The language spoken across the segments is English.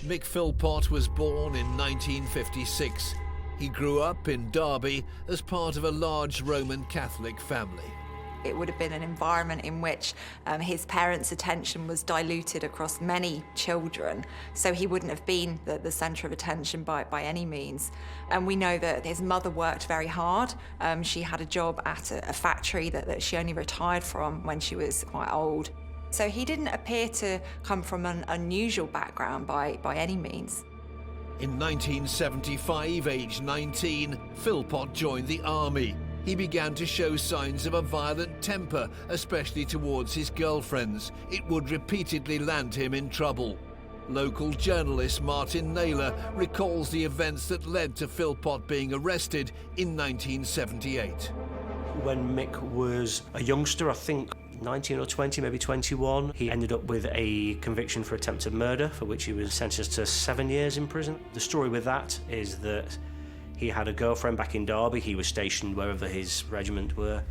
Mick Philpott was born in 1956. He grew up in Derby as part of a large Roman Catholic family. It would have been an environment in which his parents' attention was diluted across many children, so he wouldn't have been the centre of attention by any means. And we know that his mother worked very hard. She had a job at a factory that she only retired from when she was quite old. So he didn't appear to come from an unusual background by any means. In 1975, aged 19, Philpott joined the army. He began to show signs of a violent temper, especially towards his girlfriends. It would repeatedly land him in trouble. Local journalist Martin Naylor recalls the events that led to Philpott being arrested in 1978. When Mick was a youngster, I think 19 or 20, maybe 21, he ended up with a conviction for attempted murder, for which he was sentenced to 7 years in prison. The story with that is that he had a girlfriend back in Derby. He was stationed wherever his regiment were.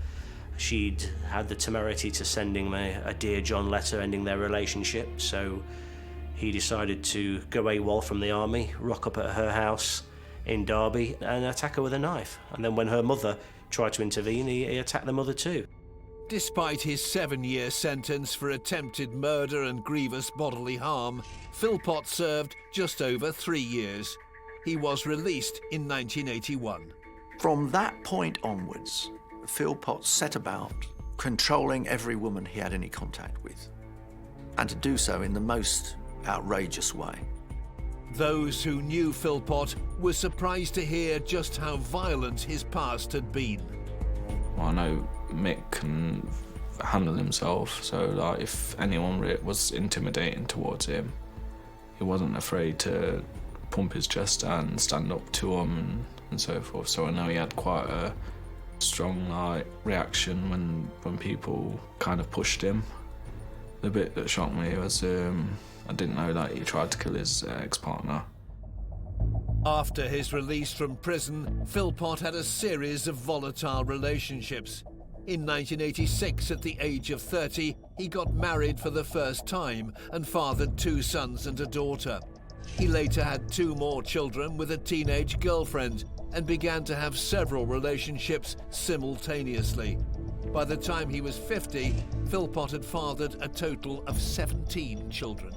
She'd had the temerity to send him a Dear John letter ending their relationship, so he decided to go AWOL from the army, rock up at her house in Derby and attack her with a knife. And then when her mother tried to intervene, he attacked the mother too. Despite his 7-year sentence for attempted murder and grievous bodily harm, Philpott served just over 3 years. He was released in 1981. From that point onwards, Philpott set about controlling every woman he had any contact with, and to do so in the most outrageous way. Those who knew Philpott were surprised to hear just how violent his past had been. Well, I know Mick can handle himself, so like if anyone was intimidating towards him, he wasn't afraid to pump his chest out and stand up to him and so forth. So I know he had quite a strong reaction when people kind of pushed him. The bit that shocked me was I didn't know that he tried to kill his ex-partner. After his release from prison, Philpott had a series of volatile relationships. In 1986, at the age of 30, he got married for the first time and fathered 2 sons and a daughter. He later had 2 more children with a teenage girlfriend and began to have several relationships simultaneously. By the time he was 50, Philpott had fathered a total of 17 children.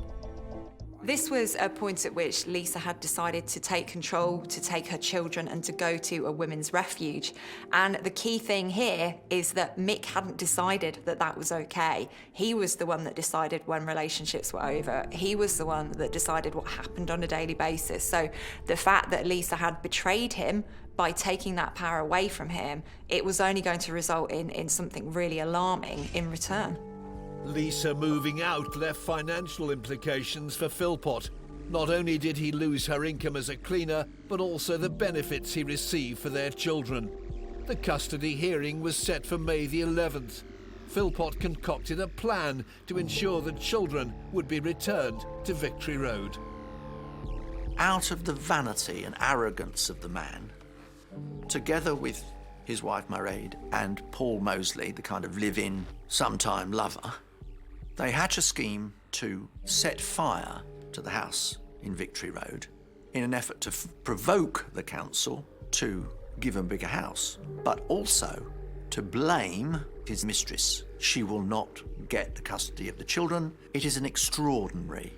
This was a point at which Lisa had decided to take control, to take her children and to go to a women's refuge. And the key thing here is that Mick hadn't decided that that was okay. He was the one that decided when relationships were over. He was the one that decided what happened on a daily basis. So the fact that Lisa had betrayed him by taking that power away from him, it was only going to result in something really alarming in return. Lisa moving out left financial implications for Philpott. Not only did he lose her income as a cleaner, but also the benefits he received for their children. The custody hearing was set for May the 11th. Philpott concocted a plan to ensure that children would be returned to Victory Road. Out of the vanity and arrogance of the man, together with his wife Mairead and Paul Mosley, the kind of live-in, sometime lover, they hatch a scheme to set fire to the house in Victory Road in an effort to provoke the council to give him a bigger house, but also to blame his mistress. She will not get the custody of the children. It is an extraordinary,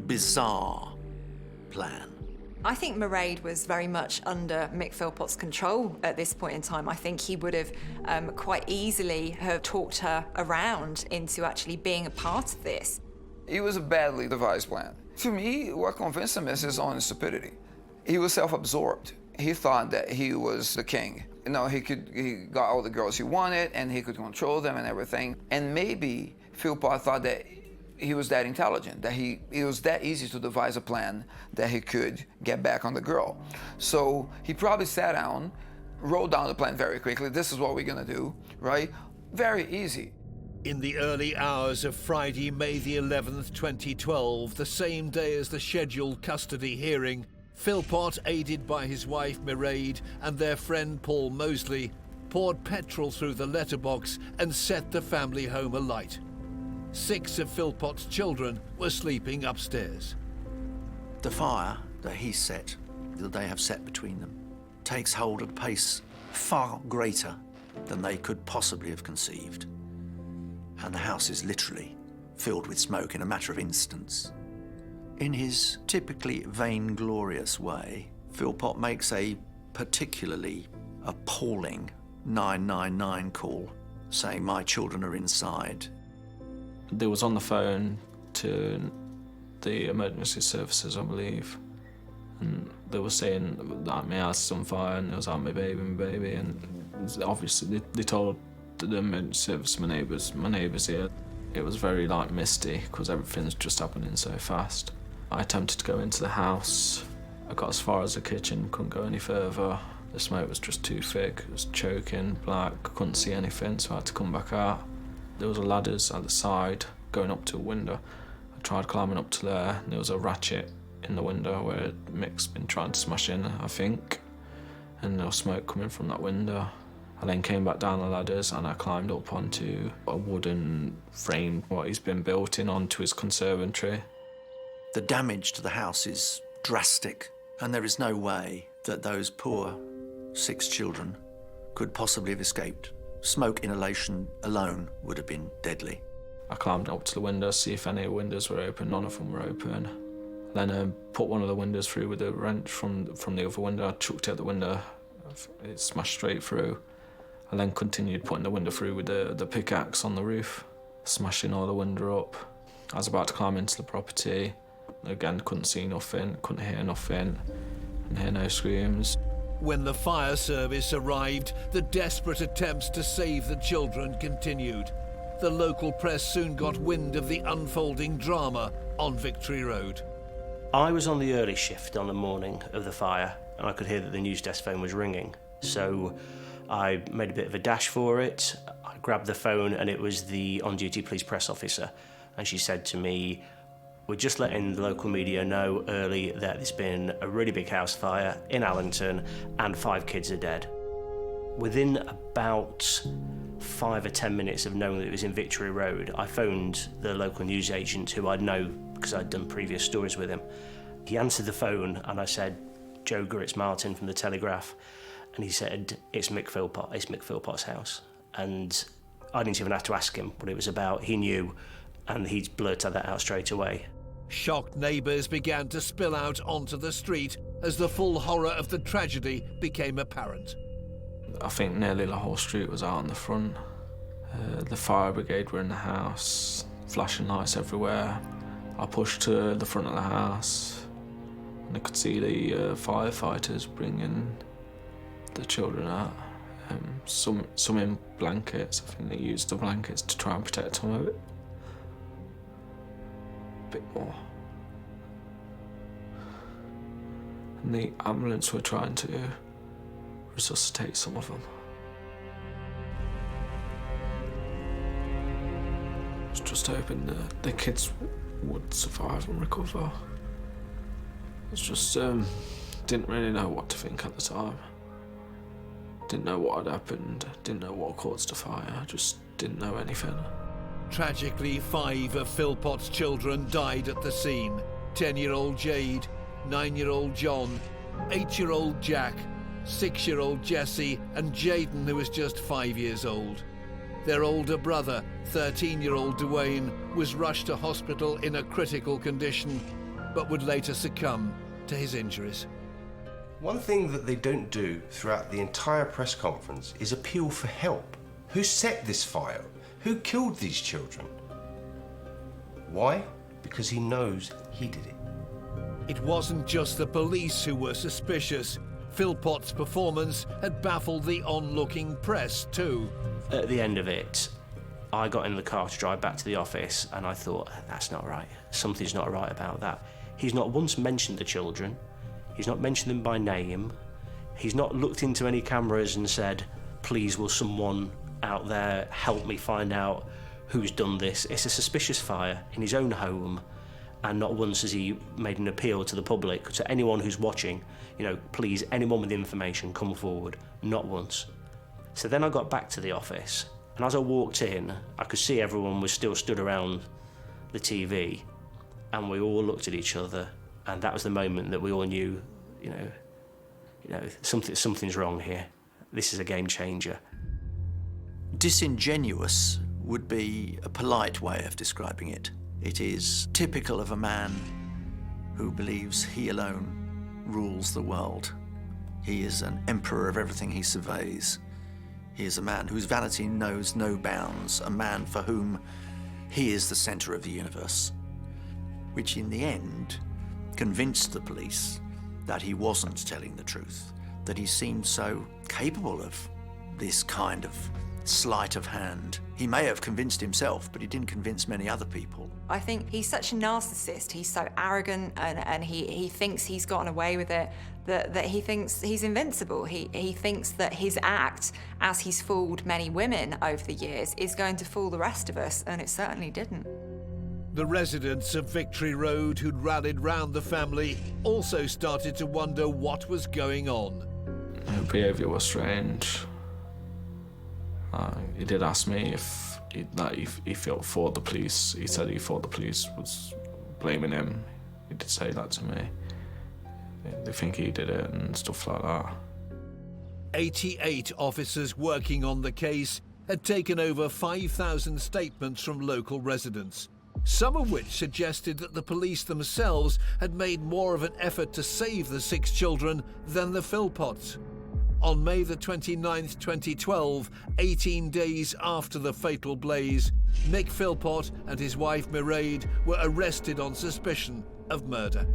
bizarre plan. I think Mairead was very much under Mick Philpott's control at this point in time. I think he would have quite easily have talked her around into actually being a part of this. It was a badly devised plan. To me, what convinced him is his own stupidity. He was self-absorbed. He thought that he was the king. You know, he got all the girls he wanted and he could control them and everything. And maybe Philpott thought that he was that intelligent, that it was that easy to devise a plan that he could get back on the girl. So he probably sat down, wrote down the plan very quickly. This is what we're gonna do, right? Very easy. In the early hours of Friday, May the 11th, 2012, the same day as the scheduled custody hearing, Philpott, aided by his wife Mairead and their friend Paul Mosley, poured petrol through the letterbox and set the family home alight. 6 of Philpott's children were sleeping upstairs. The fire that he set, that they have set between them, takes hold at a pace far greater than they could possibly have conceived. And the house is literally filled with smoke in a matter of instants. In his typically vainglorious way, Philpott makes a particularly appalling 999 call, saying, "My children are inside." They was on the phone to the emergency services, I believe, and they were saying that my house is on fire, and it was like my baby, and obviously they told the emergency service, my neighbours here. It was very like misty because everything's just happening so fast. I attempted to go into the house. I got as far as the kitchen, couldn't go any further. The smoke was just too thick, it was choking, black, couldn't see anything, so I had to come back out. There was a ladders at the side going up to a window. I tried climbing up to there, and there was a ratchet in the window where Mick's been trying to smash in, I think, and there was smoke coming from that window. I then came back down the ladders and I climbed up onto a wooden frame, what he's been built in, onto his conservatory. The damage to the house is drastic, and there is no way that those poor 6 children could possibly have escaped. Smoke inhalation alone would have been deadly. I climbed up to the window, see if any windows were open. None of them were open. Then put one of the windows through with a wrench from the other window. I chucked it at the window. It smashed straight through. I then continued putting the window through with the pickaxe on the roof, smashing all the window up. I was about to climb into the property. Again, couldn't see nothing, couldn't hear nothing, and hear no screams. When the fire service arrived, the desperate attempts to save the children continued. The local press soon got wind of the unfolding drama on Victory Road. I was on the early shift on the morning of the fire, and I could hear that the news desk phone was ringing. So I made a bit of a dash for it. I grabbed the phone, and it was the on-duty police press officer. And she said to me, "We're just letting the local media know early that there's been a really big house fire in Allington and 5 kids are dead." Within about 5 or 10 minutes of knowing that it was in Victory Road, I phoned the local newsagent who I'd know because I'd done previous stories with him. He answered the phone and I said, "Joker, it's Martin from the Telegraph." And he said, "It's Mick Philpott, it's Mick Philpott's house." And I didn't even have to ask him what it was about. He knew, and he blurted that out straight away. Shocked neighbours began to spill out onto the street as the full horror of the tragedy became apparent. I think nearly the whole street was out on the front. The fire brigade were in the house, flashing lights everywhere. I pushed to the front of the house and I could see the firefighters bringing the children out. Some in blankets. I think they used the blankets to try and protect some of it. A bit more. And the ambulance were trying to resuscitate some of them. I was just hoping that the kids would survive and recover. It's just didn't really know what to think at the time. Didn't know what had happened, didn't know what caused the fire, just didn't know anything. Tragically, 5 of Philpott's children died at the scene. 10-year-old Jade, 9-year-old John, 8-year-old Jack, 6-year-old Jesse, and Jaden, who was just 5 years old. Their older brother, 13-year-old Dwayne, was rushed to hospital in a critical condition, but would later succumb to his injuries. One thing that they don't do throughout the entire press conference is appeal for help. Who set this fire? Who killed these children? Why? Because he knows he did it. It wasn't just the police who were suspicious. Philpott's performance had baffled the onlooking press too. At the end of it, I got in the car to drive back to the office and I thought, that's not right. Something's not right about that. He's not once mentioned the children. He's not mentioned them by name. He's not looked into any cameras and said, "Please, will someone out there help me find out who's done this?" It's a suspicious fire in his own home, and not once has he made an appeal to the public, to anyone who's watching, please, anyone with information, come forward. Not once. So then I got back to the office, and as I walked in, I could see everyone was still stood around the TV, and we all looked at each other And that was the moment that we all knew, you know, something's wrong here. This is a game changer. Disingenuous would be a polite way of describing it. It is typical of a man who believes he alone rules the world. He is an emperor of everything he surveys. He is a man whose vanity knows no bounds, a man for whom he is the centre of the universe, which in the end convinced the police that he wasn't telling the truth, that he seemed so capable of this kind of sleight of hand. He may have convinced himself, but he didn't convince many other people. I think he's such a narcissist, he's so arrogant, and he thinks he's gotten away with it, that he thinks he's invincible. He thinks that his act, as he's fooled many women over the years, is going to fool the rest of us, and it certainly didn't. The residents of Victory Road who'd rallied round the family also started to wonder what was going on. Her behaviour was strange. He did ask me if he felt for the police. He said he thought the police was blaming him. He did say that to me. They think he did it and stuff like that. 88 officers working on the case had taken over 5,000 statements from local residents, some of which suggested that the police themselves had made more of an effort to save the 6 children than the Philpotts. On May the 29th, 2012, 18 days after the fatal blaze, Mick Philpott and his wife Mairead were arrested on suspicion of murder.